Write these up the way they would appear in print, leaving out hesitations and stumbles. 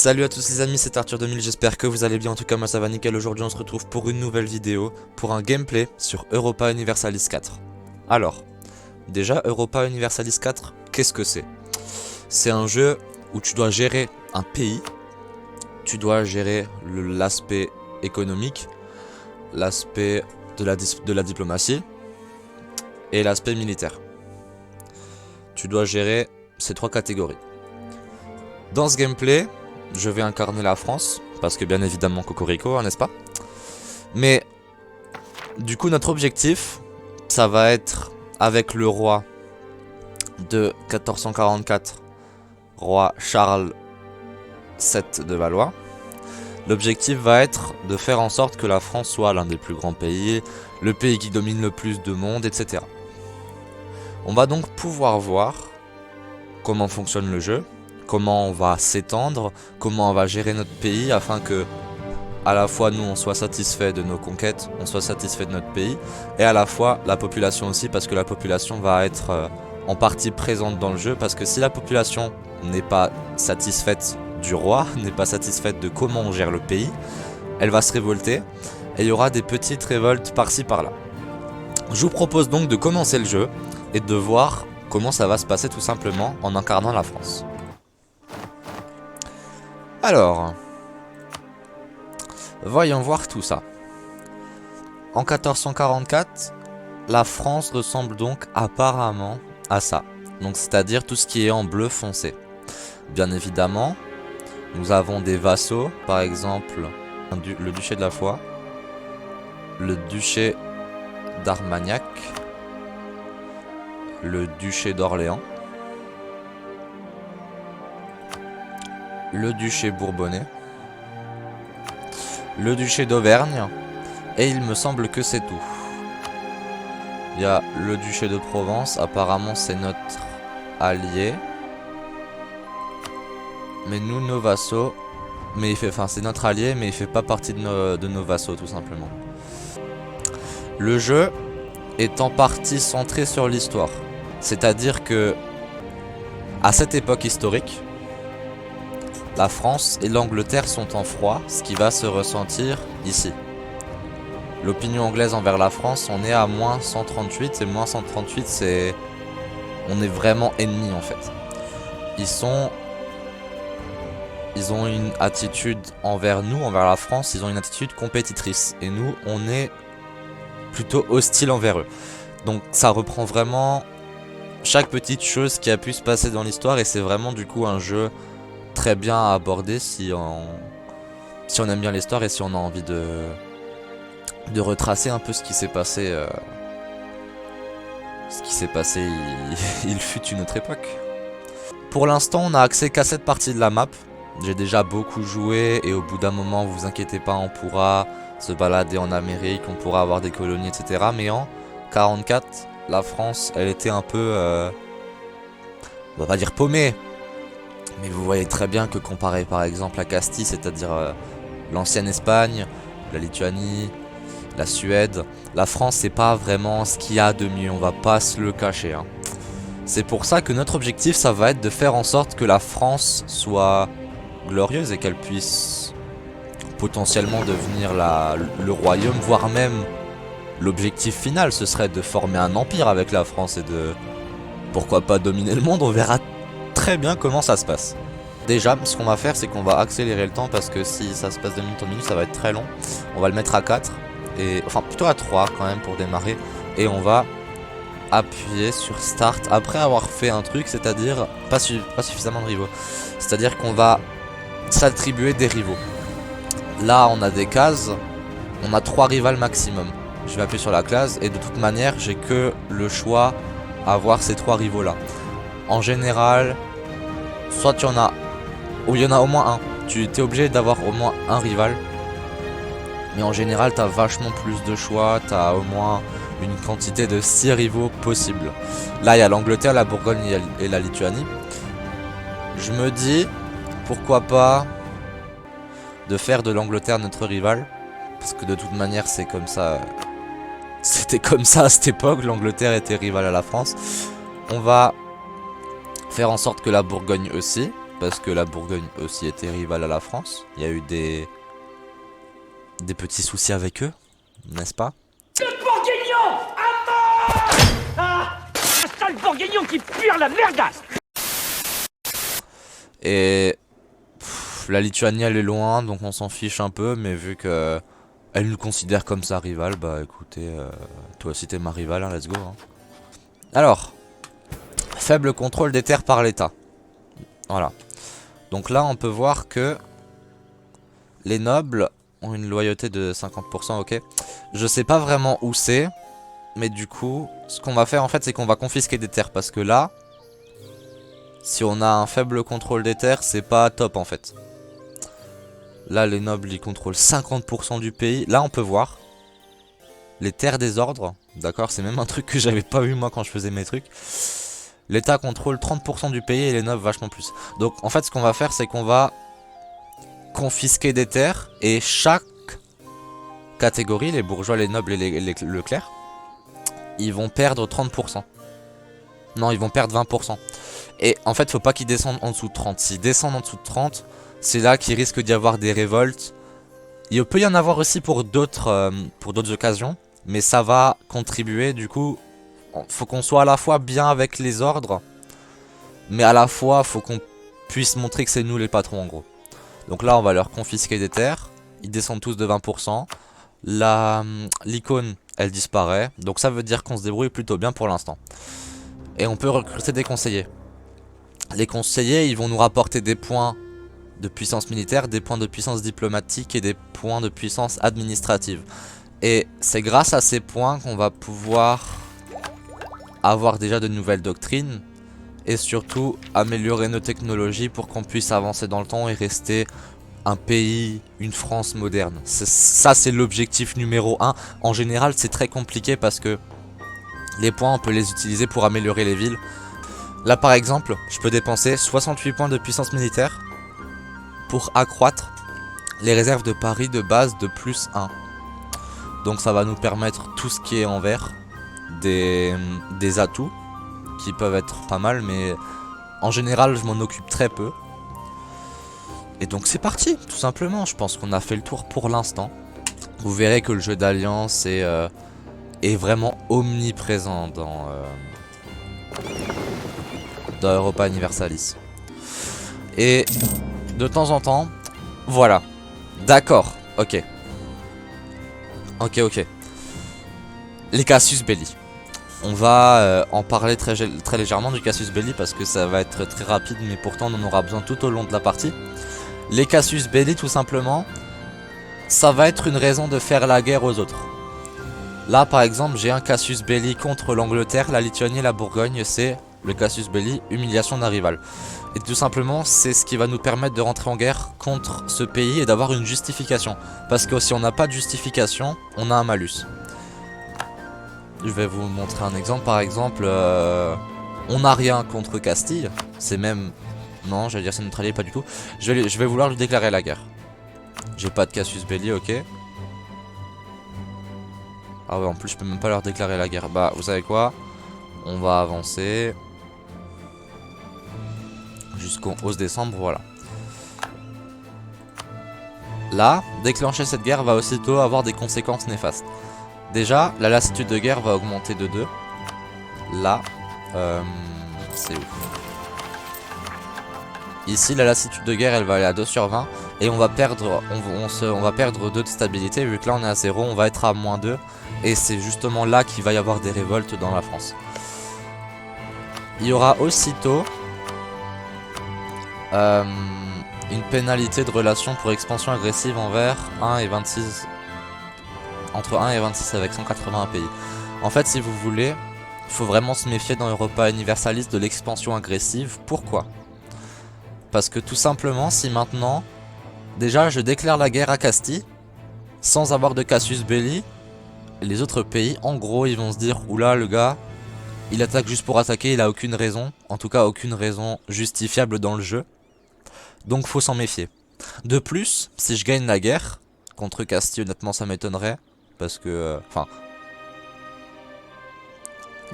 Salut à tous les amis, c'est Arthur 2000, j'espère que vous allez bien, en tout cas moi ça va nickel. Aujourd'hui on se retrouve pour une nouvelle vidéo, pour un gameplay sur Europa Universalis 4. Alors, déjà Europa Universalis 4, qu'est-ce que c'est? C'est un jeu où tu dois gérer un pays, tu dois gérer l'aspect économique, l'aspect de la diplomatie et l'aspect militaire. Tu dois gérer ces trois catégories. Dans ce gameplay, je vais incarner la France, parce que bien évidemment Cocorico, n'est-ce pas? Mais du coup notre objectif, ça va être avec le roi de 1444, roi Charles VII de Valois. L'objectif va être de faire en sorte que la France soit l'un des plus grands pays, le pays qui domine le plus de monde, etc. On va donc pouvoir voir comment fonctionne le jeu, comment on va s'étendre, comment on va gérer notre pays afin que à la fois nous on soit satisfait de nos conquêtes, on soit satisfait de notre pays, et à la fois la population aussi, parce que la population va être en partie présente dans le jeu, parce que si la population n'est pas satisfaite du roi, n'est pas satisfaite de comment on gère le pays, elle va se révolter, et il y aura des petites révoltes par-ci par-là. Je vous propose donc de commencer le jeu, et de voir comment ça va se passer tout simplement en incarnant la France. Alors, voyons voir tout ça. En 1444, la France ressemble donc apparemment à ça. Donc c'est-à-dire tout ce qui est en bleu foncé. Bien évidemment, nous avons des vassaux, par exemple le duché de la Foix, le duché d'Armagnac, le duché d'Orléans, le duché bourbonnais, le duché d'Auvergne, et il me semble que c'est tout. Il y a le duché de Provence, apparemment c'est notre allié. Mais nous, nos vassaux, c'est notre allié, mais il fait pas partie de nos vassaux tout simplement. Le jeu est en partie centré sur l'histoire. C'est-à-dire que, à cette époque historique, la France et l'Angleterre sont en froid, ce qui va se ressentir ici. L'opinion anglaise envers la France, on est à moins 138, et moins 138 c'est... On est vraiment ennemis en fait. Ils ont une attitude envers nous, envers la France, ils ont une attitude compétitrice. Et nous, on est plutôt hostile envers eux. Donc ça reprend vraiment chaque petite chose qui a pu se passer dans l'histoire, et c'est vraiment du coup un jeu très bien à aborder si on aime bien l'histoire et si on a envie de retracer un peu ce qui s'est passé. Il fut une autre époque. Pour l'instant, on a accès qu'à cette partie de la map. J'ai déjà beaucoup joué, et au bout d'un moment, vous inquiétez pas, on pourra se balader en Amérique, on pourra avoir des colonies, etc. Mais en 44, la France, elle était un peu, on va pas dire paumée, mais vous voyez très bien que comparé par exemple à Castille, c'est-à-dire l'ancienne Espagne, la Lituanie, la Suède, la France c'est pas vraiment ce qu'il y a de mieux, on va pas se le cacher, hein. C'est pour ça que notre objectif ça va être de faire en sorte que la France soit glorieuse et qu'elle puisse potentiellement devenir le royaume, voire même l'objectif final ce serait de former un empire avec la France et de, pourquoi pas, dominer le monde. On verra très bien comment ça se passe. Déjà, ce qu'on va faire, c'est qu'on va accélérer le temps, parce que si ça se passe de minute en minute, ça va être très long. On va le mettre à 4, enfin plutôt à 3 quand même pour démarrer. Et on va appuyer sur Start après avoir fait un truc, c'est-à-dire pas suffisamment de rivaux. C'est-à-dire qu'on va s'attribuer des rivaux. Là, on a des cases, on a 3 rivales maximum. Je vais appuyer sur la case, et de toute manière, j'ai que le choix à avoir ces 3 rivaux là. En général, soit il y en a au moins un. Tu es obligé d'avoir au moins un rival. Mais en général, tu as vachement plus de choix. Tu as au moins une quantité de 6 rivaux possibles. Là, il y a l'Angleterre, la Bourgogne et la Lituanie. Je me dis, pourquoi pas de faire de l'Angleterre notre rival. Parce que de toute manière, c'est comme ça. C'était comme ça à cette époque. L'Angleterre était rivale à la France. On va faire en sorte que la Bourgogne aussi, parce que la Bourgogne aussi était rivale à la France. Il y a eu des petits soucis avec eux, n'est-ce pas? Le bourguignon à mort. Ah, un sale bourguignon qui pue la merdasse. Et la Lituanie elle est loin, donc on s'en fiche un peu, mais vu que elle nous considère comme sa rivale, bah écoutez, toi aussi t'es ma rivale, hein, let's go. Hein. Alors, faible contrôle des terres par l'État. Voilà. Donc là on peut voir que les nobles ont une loyauté de 50%, ok. Je sais pas vraiment où c'est, mais du coup, ce qu'on va faire en fait, c'est qu'on va confisquer des terres, parce que là, si on a un faible contrôle des terres, c'est pas top en fait. Là, les nobles, ils contrôlent 50% du pays. Là, on peut voir les terres des ordres. D'accord, c'est même un truc que j'avais pas vu moi quand je faisais mes trucs. L'État contrôle 30% du pays et les nobles vachement plus. Donc, en fait, ce qu'on va faire, c'est qu'on va confisquer des terres. Et chaque catégorie, les bourgeois, les nobles et le clerc, ils vont perdre 30%. Non, ils vont perdre 20%. Et en fait, faut pas qu'ils descendent en dessous de 30. S'ils descendent en dessous de 30, c'est là qu'il risque d'y avoir des révoltes. Il peut y en avoir aussi pour d'autres occasions, mais ça va contribuer. Du coup, faut qu'on soit à la fois bien avec les ordres, mais à la fois, faut qu'on puisse montrer que c'est nous les patrons en gros. Donc là, on va leur confisquer des terres. Ils descendent tous de 20%. L'icône, elle disparaît. Donc ça veut dire qu'on se débrouille plutôt bien pour l'instant. Et on peut recruter des conseillers. Les conseillers, ils vont nous rapporter des points de puissance militaire, des points de puissance diplomatique et des points de puissance administrative. Et c'est grâce à ces points qu'on va pouvoir avoir déjà de nouvelles doctrines et surtout améliorer nos technologies pour qu'on puisse avancer dans le temps et rester un pays, une France moderne. Ça, c'est l'objectif numéro 1. En général, c'est très compliqué parce que les points, on peut les utiliser pour améliorer les villes. Là, par exemple, je peux dépenser 68 points de puissance militaire pour accroître les réserves de Paris de base de plus 1. Donc ça va nous permettre tout ce qui est en vert, des atouts qui peuvent être pas mal, mais en général je m'en occupe très peu. Et donc c'est parti, tout simplement. Je pense qu'on a fait le tour pour l'instant. Vous verrez que le jeu d'alliance est vraiment omniprésent dans Europa Universalis. Et de temps en temps, voilà. D'accord, ok. Ok. Les Casus Belli. On va en parler très légèrement du Casus Belli parce que ça va être très rapide, mais pourtant on en aura besoin tout au long de la partie. Les Casus Belli, tout simplement, ça va être une raison de faire la guerre aux autres. Là, par exemple, j'ai un Casus Belli contre l'Angleterre, la Lituanie et la Bourgogne. C'est le Casus Belli, humiliation d'un rival. Et tout simplement, c'est ce qui va nous permettre de rentrer en guerre contre ce pays et d'avoir une justification. Parce que si on n'a pas de justification, on a un malus. Je vais vous montrer un exemple. Par exemple, on n'a rien contre Castille. C'est même... Non, j'allais dire c'est neutralisé, pas du tout. Je vais vouloir lui déclarer la guerre. J'ai pas de Casus Belli, ok. Ah ouais, en plus je peux même pas leur déclarer la guerre. Bah, vous savez quoi? On va avancer jusqu'au 11 décembre, voilà. Là, déclencher cette guerre va aussitôt avoir des conséquences néfastes. Déjà, la lassitude de guerre va augmenter de 2. Là, c'est où? Ici, la lassitude de guerre, elle va aller à 2 sur 20. Et on va perdre, on va perdre 2 de stabilité. Vu que là, on est à 0, on va être à moins 2. Et c'est justement là qu'il va y avoir des révoltes dans la France. Il y aura aussitôt une pénalité de relation pour expansion agressive envers 1 et 26. Entre 1 et 26 avec 181 pays. En fait, si vous voulez, il faut vraiment se méfier dans Europa Universalis de l'expansion agressive. Pourquoi? Parce que tout simplement, si maintenant, déjà je déclare la guerre à Castille, sans avoir de Casus Belli, les autres pays, en gros, ils vont se dire, oula, le gars, il attaque juste pour attaquer, il a aucune raison, en tout cas aucune raison justifiable dans le jeu. Donc faut s'en méfier. De plus, si je gagne la guerre, contre Castille, honnêtement ça m'étonnerait, parce que, enfin,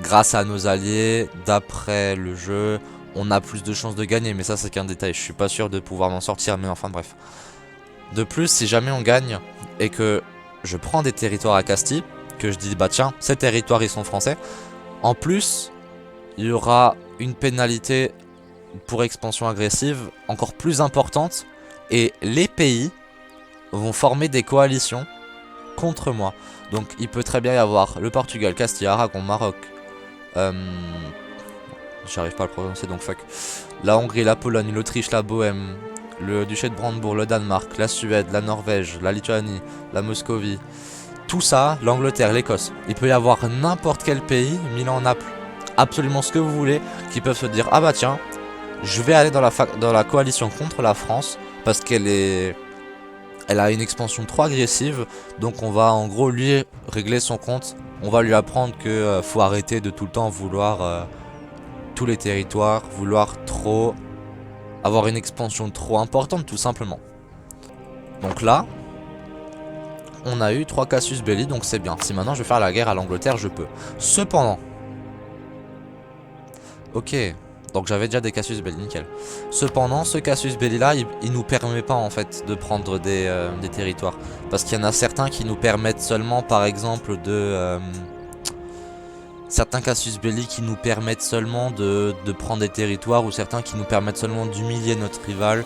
grâce à nos alliés, d'après le jeu, on a plus de chances de gagner, mais ça c'est qu'un détail, je suis pas sûr de pouvoir m'en sortir, mais enfin bref. De plus, si jamais on gagne et que je prends des territoires à Castille, que je dis bah tiens, ces territoires ils sont français, en plus, il y aura une pénalité pour expansion agressive encore plus importante, et les pays vont former des coalitions contre moi. Donc il peut très bien y avoir le Portugal, Castille, Aragon, Maroc, j'arrive pas à le prononcer donc fuck, la Hongrie, la Pologne, l'Autriche, la Bohème, le duché de Brandebourg, le Danemark, la Suède, la Norvège, la Lituanie, la Moscovie, tout ça, l'Angleterre, l'Écosse. Il peut y avoir n'importe quel pays, Milan, Naples, absolument ce que vous voulez, qui peuvent se dire ah bah tiens, je vais aller dans la coalition contre la France parce elle a une expansion trop agressive, donc on va en gros lui régler son compte. On va lui apprendre que faut arrêter de tout le temps vouloir tous les territoires, vouloir trop avoir une expansion trop importante tout simplement. Donc là, on a eu 3 casus belli, donc c'est bien. Si maintenant je veux faire la guerre à l'Angleterre, je peux. Cependant, ok, donc j'avais déjà des casus belli, nickel. Cependant, ce casus belli là, il nous permet pas en fait de prendre des territoires. Parce qu'il y en a certains qui nous permettent seulement, par exemple, certains casus belli qui nous permettent seulement de prendre des territoires, ou certains qui nous permettent seulement d'humilier notre rival.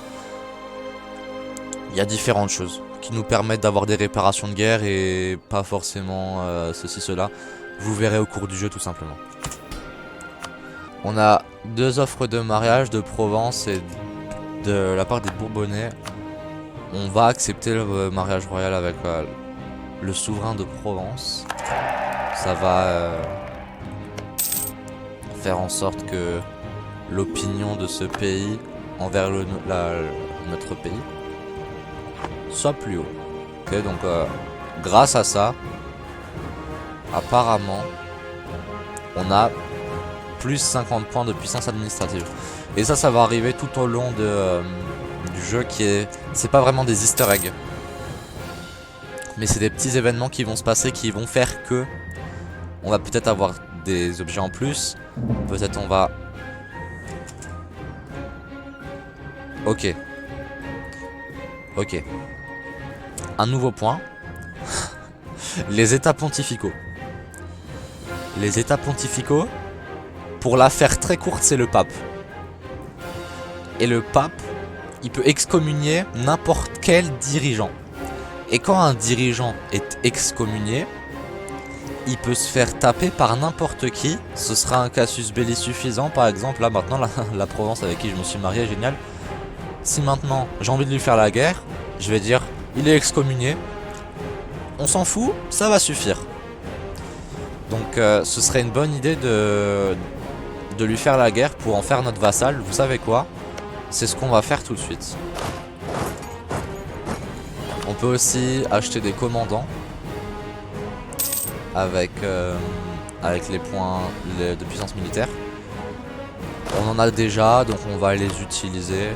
Il y a différentes choses qui nous permettent d'avoir des réparations de guerre et pas forcément ceci, cela. Vous verrez au cours du jeu tout simplement. On a 2 offres de mariage de Provence et de la part des Bourbonnais. On va accepter le mariage royal avec le souverain de Provence. Ça va faire en sorte que l'opinion de ce pays envers notre pays soit plus haut. Ok, donc grâce à ça, apparemment, on a plus 50 points de puissance administrative. Et ça va arriver tout au long du jeu c'est pas vraiment des easter eggs. Mais c'est des petits événements qui vont se passer qui vont faire que on va peut-être avoir des objets en plus. Peut-être on va... Ok. Ok. Un nouveau point. Les états pontificaux. Les états pontificaux, pour la faire très courte, c'est le pape. Et le pape, il peut excommunier n'importe quel dirigeant. Et quand un dirigeant est excommunié, il peut se faire taper par n'importe qui. Ce sera un casus belli suffisant. Par exemple, là maintenant, la Provence avec qui je me suis marié, génial. Si maintenant j'ai envie de lui faire la guerre, je vais dire il est excommunié. On s'en fout, ça va suffire. Donc ce serait une bonne idée de lui faire la guerre pour en faire notre vassal. Vous savez quoi? C'est ce qu'on va faire tout de suite. On peut aussi acheter des commandants avec les points de puissance militaire. On en a déjà, donc on va les utiliser.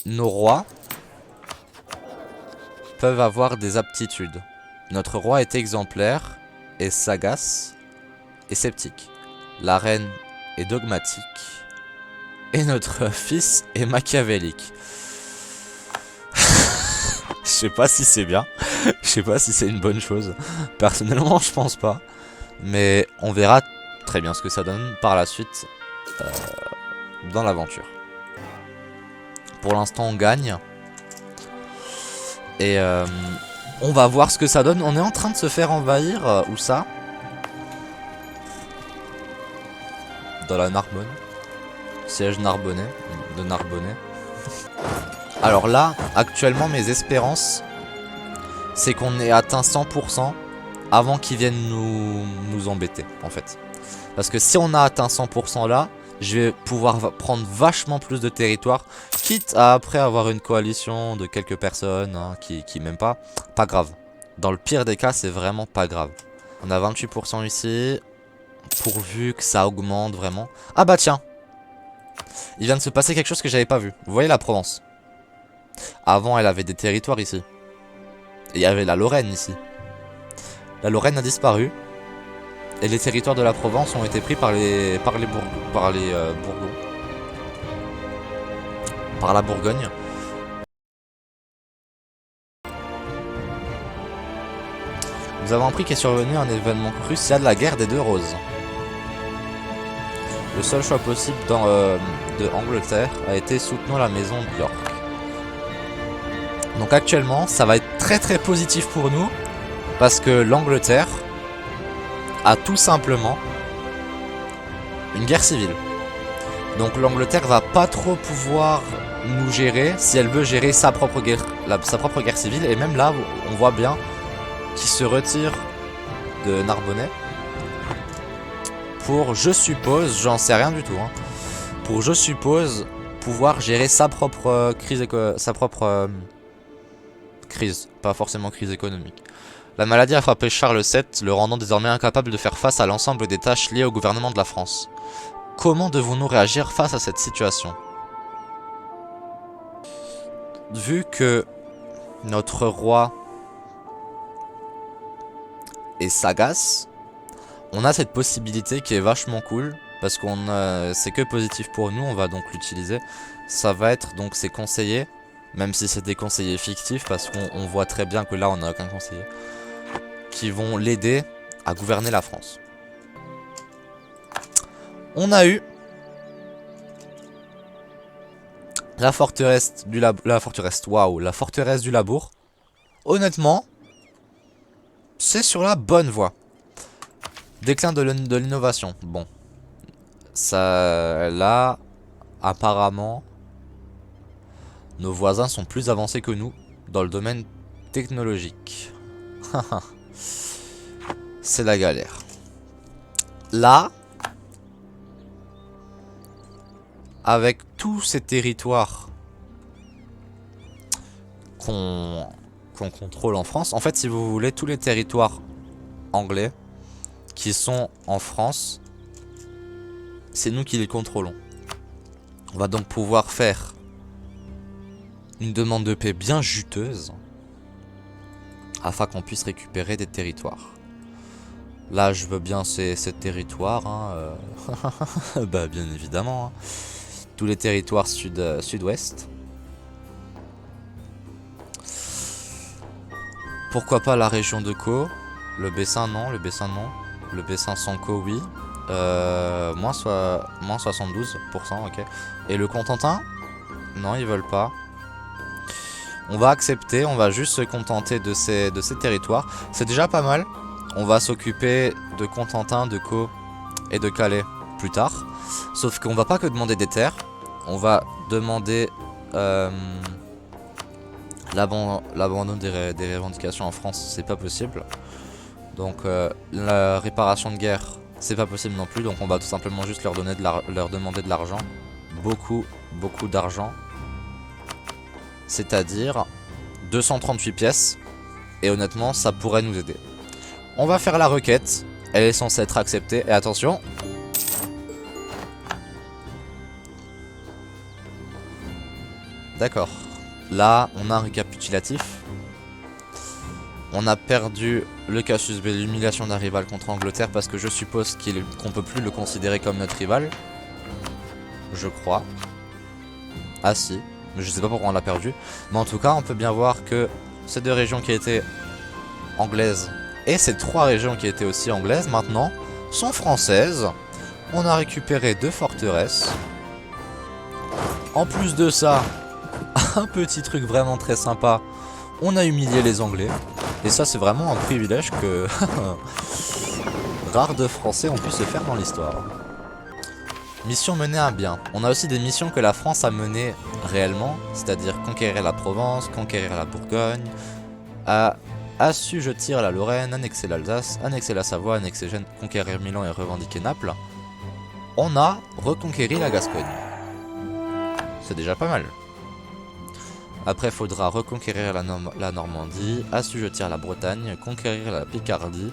nos rois peuvent avoir des aptitudes. Notre roi est exemplaire, est sagace et sceptique. La reine est dogmatique. Et notre fils est machiavélique. Je sais pas si c'est bien. Je sais pas si c'est une bonne chose. Personnellement, je pense pas. Mais on verra très bien ce que ça donne par la suite dans l'aventure. Pour l'instant, on gagne. Et on va voir ce que ça donne. On est en train de se faire envahir. Où ça? Dans la Narbonne. Siège narbonnais. De Narbonnais. Alors là, actuellement, mes espérances, c'est qu'on ait atteint 100% avant qu'ils viennent nous embêter, en fait. Parce que si on a atteint 100% là, je vais pouvoir prendre vachement plus de territoire, quitte à après avoir une coalition de quelques personnes hein, qui m'aiment pas. Pas grave. Dans le pire des cas, c'est vraiment pas grave. On a 28% ici, pourvu que ça augmente vraiment. Ah bah tiens, il vient de se passer quelque chose que j'avais pas vu. Vous voyez la Provence? Avant, elle avait des territoires ici. Et il y avait la Lorraine ici. La Lorraine a disparu. Et les territoires de la Provence ont été pris par Bourgons. Par la Bourgogne. Nous avons appris qu'est survenu un événement crucial, la guerre des deux roses. Le seul choix possible de Angleterre a été soutenant la maison de York. Donc actuellement, ça va être très très positif pour nous. Parce que l'Angleterre a tout simplement une guerre civile. Donc l'Angleterre va pas trop pouvoir nous gérer si elle veut gérer sa propre guerre civile. Et même là, on voit bien qu'il se retire de Narbonnais. Pour, je suppose, j'en sais rien du tout, hein, pour, je suppose, pouvoir gérer sa propre crise, pas forcément crise économique. La maladie a frappé Charles VII, le rendant désormais incapable de faire face à l'ensemble des tâches liées au gouvernement de la France. Comment devons-nous réagir face à cette situation? Vu que notre roi est sagace, on a cette possibilité qui est vachement cool, parce qu'on c'est que positif pour nous, on va donc l'utiliser. Ça va être donc ses conseillers, même si c'est des conseillers fictifs, parce qu'on voit très bien que là on n'a aucun conseiller, qui vont l'aider à gouverner la France. On a eu la forteresse du Labour. Honnêtement, c'est sur la bonne voie. Déclin de l'innovation. Bon. Ça, là, apparemment, nos voisins sont plus avancés que nous dans le domaine technologique. C'est la galère. Là, avec tous ces territoires qu'on contrôle en France, en fait, si vous voulez, tous les territoires anglais qui sont en France, c'est nous qui les contrôlons. On va donc pouvoir faire une demande de paix bien juteuse afin qu'on puisse récupérer des territoires. Là, je veux bien ces territoires, hein, bah bien évidemment, hein. Tous les territoires sud-ouest. Pourquoi pas la région de Caux? Le Bessin non, le Bessin sans Caux oui. Moins 72%, ok. Et le Cotentin? Non, ils veulent pas. On va accepter, on va juste se contenter de ces territoires. C'est déjà pas mal. On va s'occuper de Cotentin, de Caux et de Calais plus tard. Sauf qu'on va pas que demander des terres. On va demander l'abandon des revendications en France, c'est pas possible. Donc la réparation de guerre, c'est pas possible non plus. Donc on va tout simplement juste leur demander de l'argent. Beaucoup d'argent. C'est-à-dire 238 pièces. Et honnêtement, ça pourrait nous aider. On va faire la requête. Elle est censée être acceptée. Et attention. D'accord. Là, on a un récapitulatif. On a perdu le casus belli, l'humiliation d'un rival contre Angleterre parce que je suppose qu'on peut plus le considérer comme notre rival. Je crois. Ah si, mais je sais pas pourquoi on l'a perdu. Mais en tout cas, on peut bien voir que ces deux régions qui étaient anglaises et ces trois régions qui étaient aussi anglaises maintenant sont françaises. On a récupéré 2 forteresses. En plus de ça, un petit truc vraiment très sympa, on a humilié les Anglais. Et ça c'est vraiment un privilège que rare de Français ont pu se faire dans l'histoire. Mission menée à bien. On a aussi des missions que la France a menées réellement, c'est-à-dire conquérir la Provence, conquérir la Bourgogne, assujettir la Lorraine, annexer l'Alsace, annexer la Savoie, annexer Gênes, conquérir Milan et revendiquer Naples. On a reconquéri la Gascogne. C'est déjà pas mal. Après, il faudra reconquérir la Normandie, assujettir la Bretagne, conquérir la Picardie,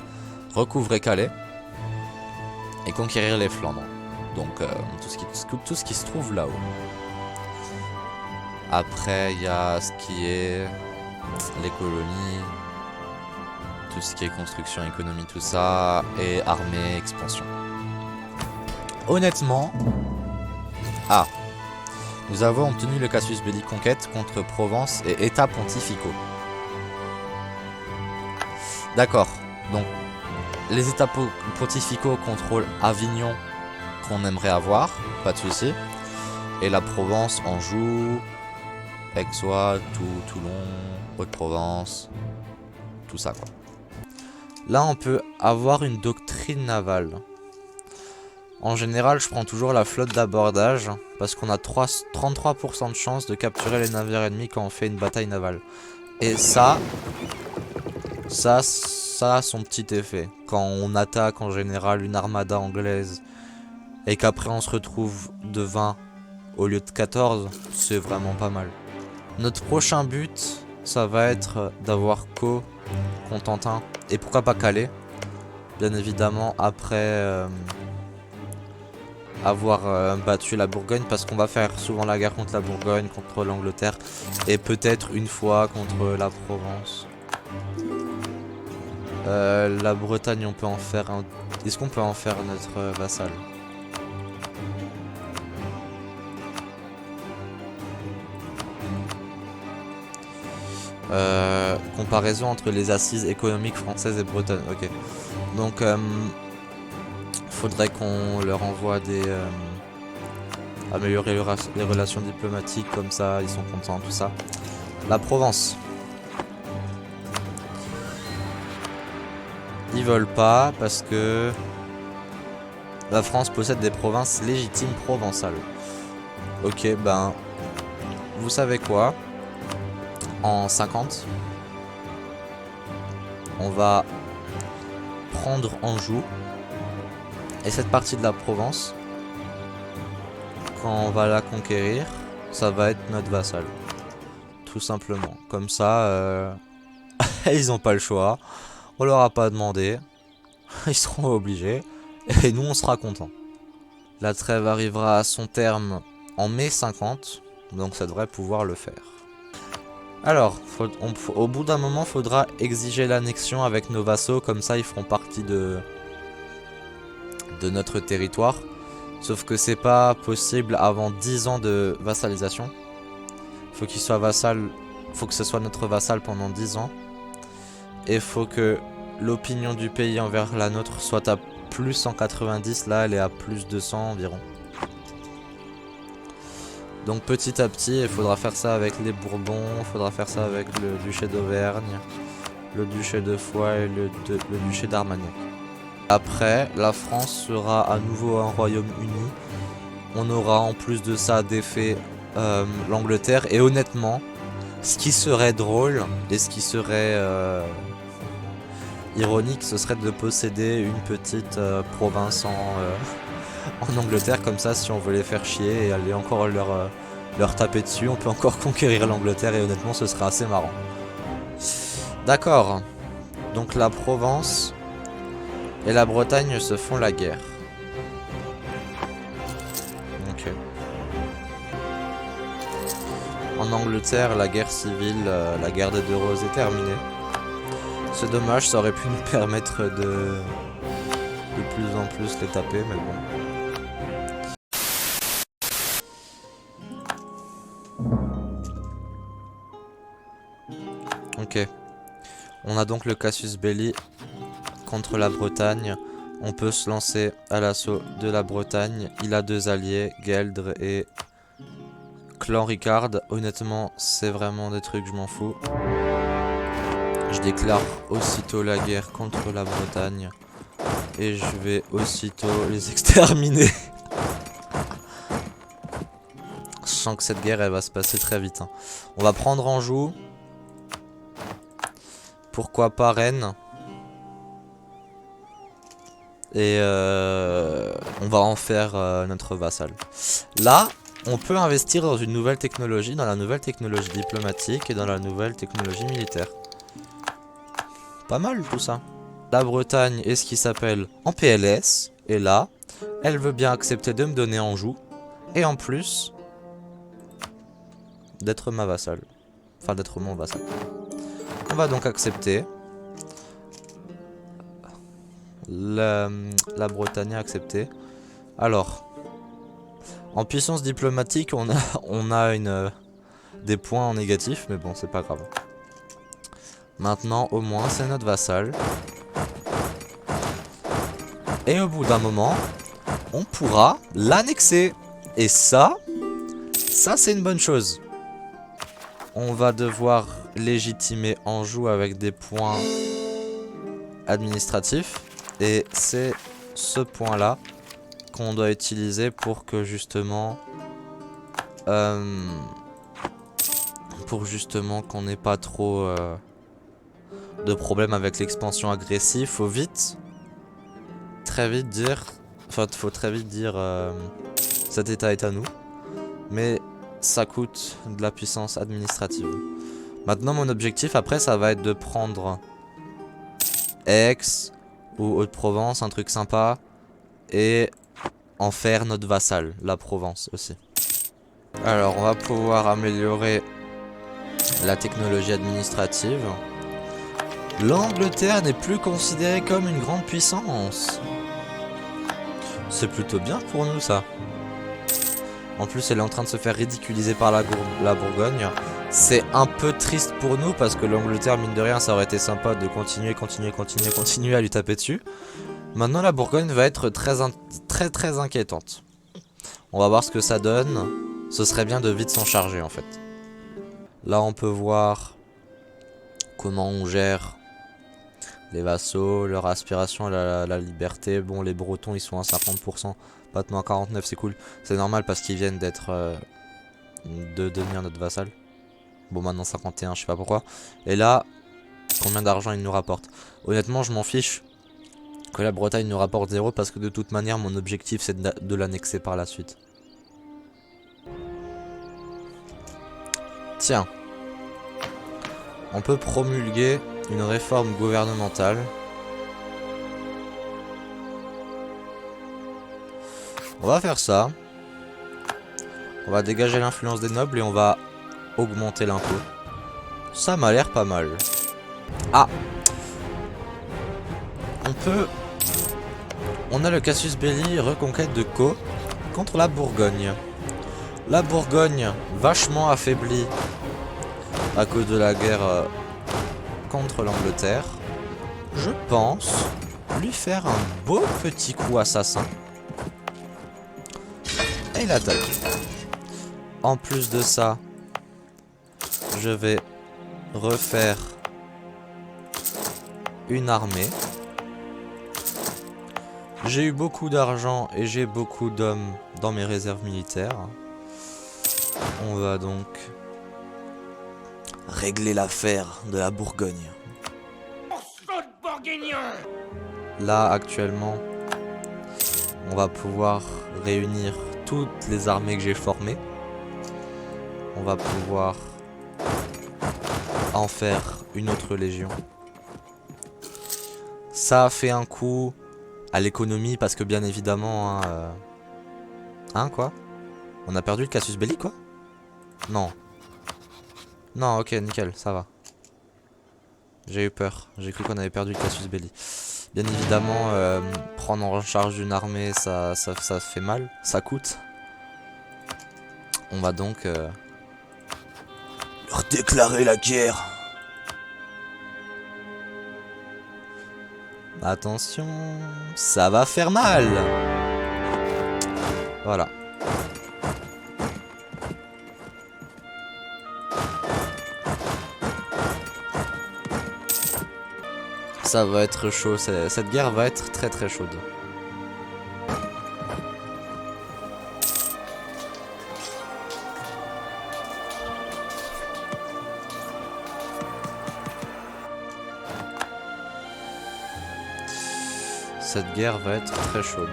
recouvrer Calais et conquérir les Flandres. Donc tout ce qui se trouve là-haut. Après, il y a ce qui est les colonies, tout ce qui est construction, économie, tout ça, et armée, expansion. Honnêtement... Ah, nous avons obtenu le casus belli conquête contre Provence et États pontificaux. D'accord, donc les États pontificaux contrôlent Avignon qu'on aimerait avoir, pas de souci. Et la Provence, Anjou, Aixois, Toulon, Haute-Provence, tout ça quoi. Là on peut avoir une doctrine navale. En général, je prends toujours la flotte d'abordage parce qu'on a 33% de chance de capturer les navires ennemis quand on fait une bataille navale. Et ça a son petit effet. Quand on attaque en général une armada anglaise et qu'après on se retrouve de 20 au lieu de 14, c'est vraiment pas mal. Notre prochain but, ça va être d'avoir Caux, Contentin et pourquoi pas Calais. Bien évidemment après... avoir battu la Bourgogne parce qu'on va faire souvent la guerre contre la Bourgogne, contre l'Angleterre et peut-être une fois contre la Provence. La Bretagne on peut en faire un... Est-ce qu'on peut en faire notre vassal? Comparaison entre les assises économiques françaises et bretonnes, ok. Donc faudrait qu'on leur envoie des... améliorer les relations diplomatiques, comme ça ils sont contents, tout ça. La Provence. Ils veulent pas parce que la France possède des provinces légitimes provençales. Ok, ben... Vous savez quoi? En 50, on va prendre Anjou. Et cette partie de la Provence, quand on va la conquérir, ça va être notre vassal. Tout simplement. Comme ça, ils n'ont pas le choix. On leur a pas demandé. Ils seront obligés. Et nous, on sera contents. La trêve arrivera à son terme en mai 50. Donc ça devrait pouvoir le faire. Alors, au bout d'un moment, il faudra exiger l'annexion avec nos vassaux. Comme ça, ils feront partie de notre territoire. Sauf que c'est pas possible avant 10 ans de vassalisation. Faut qu'il soit vassal. Faut que ce soit notre vassal pendant 10 ans. Et faut que l'opinion du pays envers la nôtre soit à plus 190. Là, elle est à plus 200 environ. Donc petit à petit, il faudra faire ça avec les Bourbons. Il faudra faire ça avec le duché d'Auvergne, le duché de Foix et le duché d'Armagnac. Après, la France sera à nouveau un royaume uni. On aura en plus de ça défait l'Angleterre. Et honnêtement, ce qui serait drôle et ce qui serait ironique, ce serait de posséder une petite province en Angleterre. Comme ça, si on veut les faire chier et aller encore leur taper dessus, on peut encore conquérir l'Angleterre. Et honnêtement, ce serait assez marrant. D'accord. Donc la Provence et la Bretagne se font la guerre. Ok. en Angleterre, la guerre civile, la guerre des 2 roses est terminée. C'est dommage, ça aurait pu nous permettre de plus en plus les taper, mais bon. Ok. On a donc le Casus Belli contre la Bretagne. On peut se lancer à l'assaut de la Bretagne. Il a 2 alliés, Gueldre et Clan Ricard. Honnêtement, c'est vraiment des trucs, je m'en fous. Je déclare aussitôt la guerre contre la Bretagne. Et je vais aussitôt les exterminer. Je sens que cette guerre, elle va se passer très vite. Hein. On va prendre Anjou. Pourquoi pas Rennes. Et on va en faire notre vassal. Là, on peut investir dans une nouvelle technologie, dans la nouvelle technologie diplomatique et dans la nouvelle technologie militaire. Pas mal tout ça. La Bretagne est ce qui s'appelle en PLS. Et là, elle veut bien accepter de me donner Anjou. Et en plus, d'être ma vassale. Enfin, d'être mon vassal. On va donc accepter. La Bretagne a accepté. Alors, en puissance diplomatique, on a des points en négatif, mais bon, c'est pas grave. Maintenant, au moins, c'est notre vassal. Et au bout d'un moment, on pourra l'annexer. Et ça c'est une bonne chose. On va devoir légitimer Anjou avec des points administratifs. Et c'est ce point-là qu'on doit utiliser pour que justement... qu'on n'ait pas trop de problèmes avec l'expansion agressive. Faut vite... Très vite dire... Enfin, faut très vite dire... cet état est à nous. Mais ça coûte de la puissance administrative. Maintenant, mon objectif après, ça va être de prendre Aix ou Haute-Provence, un truc sympa, et en faire notre vassal, la Provence aussi. Alors, on va pouvoir améliorer la technologie administrative. L'Angleterre n'est plus considérée comme une grande puissance. C'est plutôt bien pour nous, ça. En plus, elle est en train de se faire ridiculiser par la Bourgogne. C'est un peu triste pour nous parce que l'Angleterre, mine de rien, ça aurait été sympa de continuer à lui taper dessus. Maintenant, la Bourgogne va être très inquiétante. On va voir ce que ça donne. Ce serait bien de vite s'en charger, en fait. Là, on peut voir comment on gère les vassaux, leur aspiration à la liberté. Bon, les Bretons, ils sont à 50%. Maintenant à 49, c'est cool. C'est normal parce qu'ils viennent d'être... de devenir notre vassal. Bon, maintenant 51, je sais pas pourquoi. Et là, combien d'argent il nous rapporte? Honnêtement, je m'en fiche que la Bretagne nous rapporte 0 parce que de toute manière, mon objectif, c'est de l'annexer par la suite. Tiens. On peut promulguer une réforme gouvernementale. On va faire ça. On va dégager l'influence des nobles et on va augmenter l'impôt. Ça m'a l'air pas mal. Ah! On a le Casus Belli, reconquête de Caux contre la Bourgogne. La Bourgogne, vachement affaiblie à cause de la guerre contre l'Angleterre. Je pense lui faire un beau petit coup assassin. Et il attaque. En plus de ça, je vais refaire une armée. J'ai eu beaucoup d'argent et j'ai beaucoup d'hommes dans mes réserves militaires. On va donc régler l'affaire de la Bourgogne. Là, actuellement, on va pouvoir réunir toutes les armées que j'ai formées. On va pouvoir en faire une autre légion. Ça a fait un coup à l'économie parce que bien évidemment... Hein, quoi? On a perdu le Casus Belli, quoi? Non. Non, ok, nickel, ça va. J'ai eu peur. J'ai cru qu'on avait perdu le Casus Belli. Bien évidemment, prendre en charge une armée, ça fait mal. Ça coûte. On va donc leur déclarer la guerre. Attention, ça va faire mal. Voilà. Ça va être chaud, cette guerre va être très très chaude. Cette guerre va être très chaude.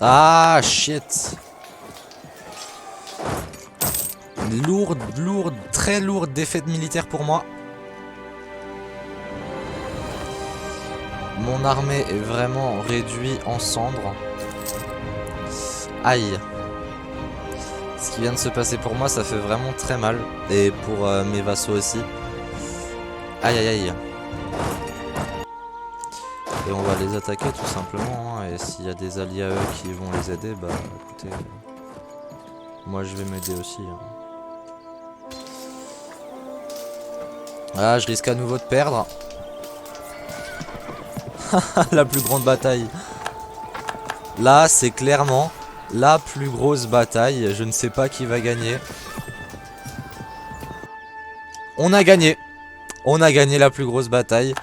Ah shit. Lourde, très lourde défaite militaire pour moi. Mon armée est vraiment réduite en cendres. Aïe. Ce qui vient de se passer pour moi, ça fait vraiment très mal. Et pour mes vassaux aussi. Aïe aïe aïe. Et on va les attaquer tout simplement. Hein. Et s'il y a des alliés à eux qui vont les aider, bah écoutez. Moi je vais m'aider aussi. Hein. Ah, je risque à nouveau de perdre. La plus grande bataille. Là, c'est clairement la plus grosse bataille. Je ne sais pas qui va gagner. On a gagné. On a gagné la plus grosse bataille.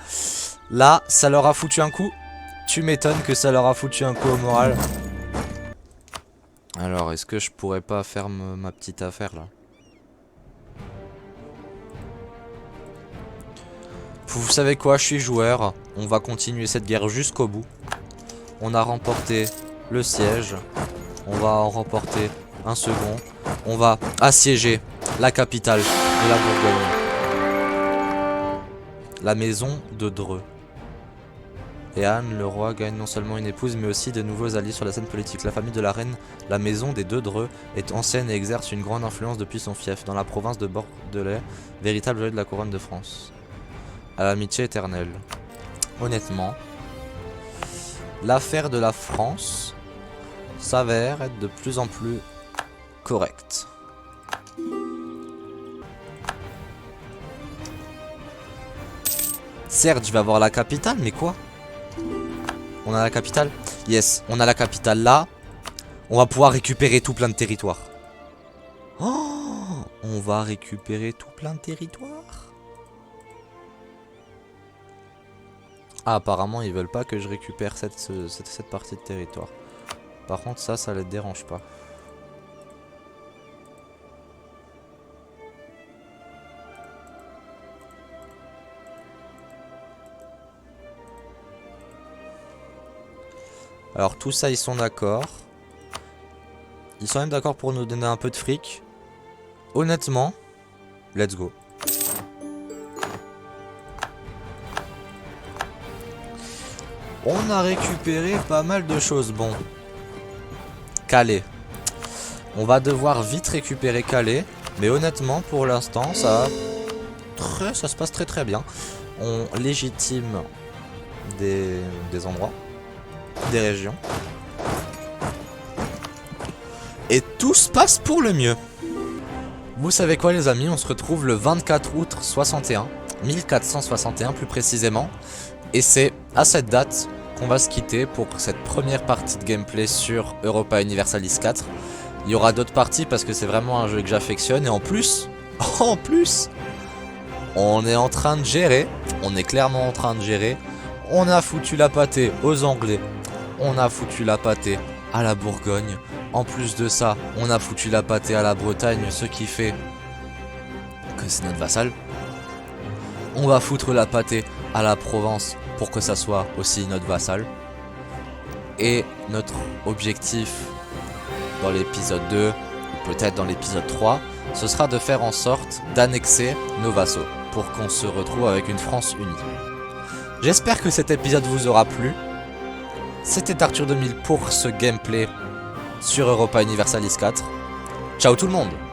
Là, ça leur a foutu un coup. Tu m'étonnes que ça leur a foutu un coup au moral. Alors, est-ce que je pourrais pas faire ma petite affaire là? Vous savez quoi, je suis joueur. On va continuer cette guerre jusqu'au bout. On a remporté le siège. On va en remporter un second. On va assiéger la capitale de la Bourgogne. La maison de Dreux. Et Anne, le roi, gagne non seulement une épouse, mais aussi de nouveaux alliés sur la scène politique. La famille de la reine, la maison des deux Dreux, est ancienne et exerce une grande influence depuis son fief, dans la province de Bordelais, véritable joyau de la couronne de France. À l'amitié éternelle. Honnêtement, l'affaire de la France s'avère être de plus en plus correcte. Certes, je vais avoir la capitale, mais quoi? On a la capitale? Yes, on a la capitale là. On va pouvoir récupérer tout plein de territoires. Oh, on va récupérer tout plein de territoires. Ah, apparemment, ils veulent pas que je récupère cette partie de territoire. Par contre, ça les dérange pas. Alors, tout ça, ils sont d'accord. Ils sont même d'accord pour nous donner un peu de fric. Honnêtement, let's go. On a récupéré pas mal de choses. Bon. Calais. On va devoir vite récupérer Calais. Mais honnêtement, pour l'instant, ça se passe très très bien. On légitime des endroits, des régions. Et tout se passe pour le mieux. Vous savez quoi les amis, on se retrouve le 24 août 1461 plus précisément. Et c'est à cette date qu'on va se quitter pour cette première partie de gameplay sur Europa Universalis 4. Il y aura d'autres parties parce que c'est vraiment un jeu que j'affectionne. Et en plus, on est en train de gérer. On est clairement en train de gérer. On a foutu la pâtée aux Anglais. On a foutu la pâtée à la Bourgogne. En plus de ça, on a foutu la pâtée à la Bretagne, ce qui fait que c'est notre vassal. On va foutre la pâtée à la Provence pour que ça soit aussi notre vassal. Et notre objectif dans l'épisode 2, ou peut-être dans l'épisode 3, ce sera de faire en sorte d'annexer nos vassaux pour qu'on se retrouve avec une France unie. J'espère que cet épisode vous aura plu. C'était Arthur 2000 pour ce gameplay sur Europa Universalis 4. Ciao tout le monde!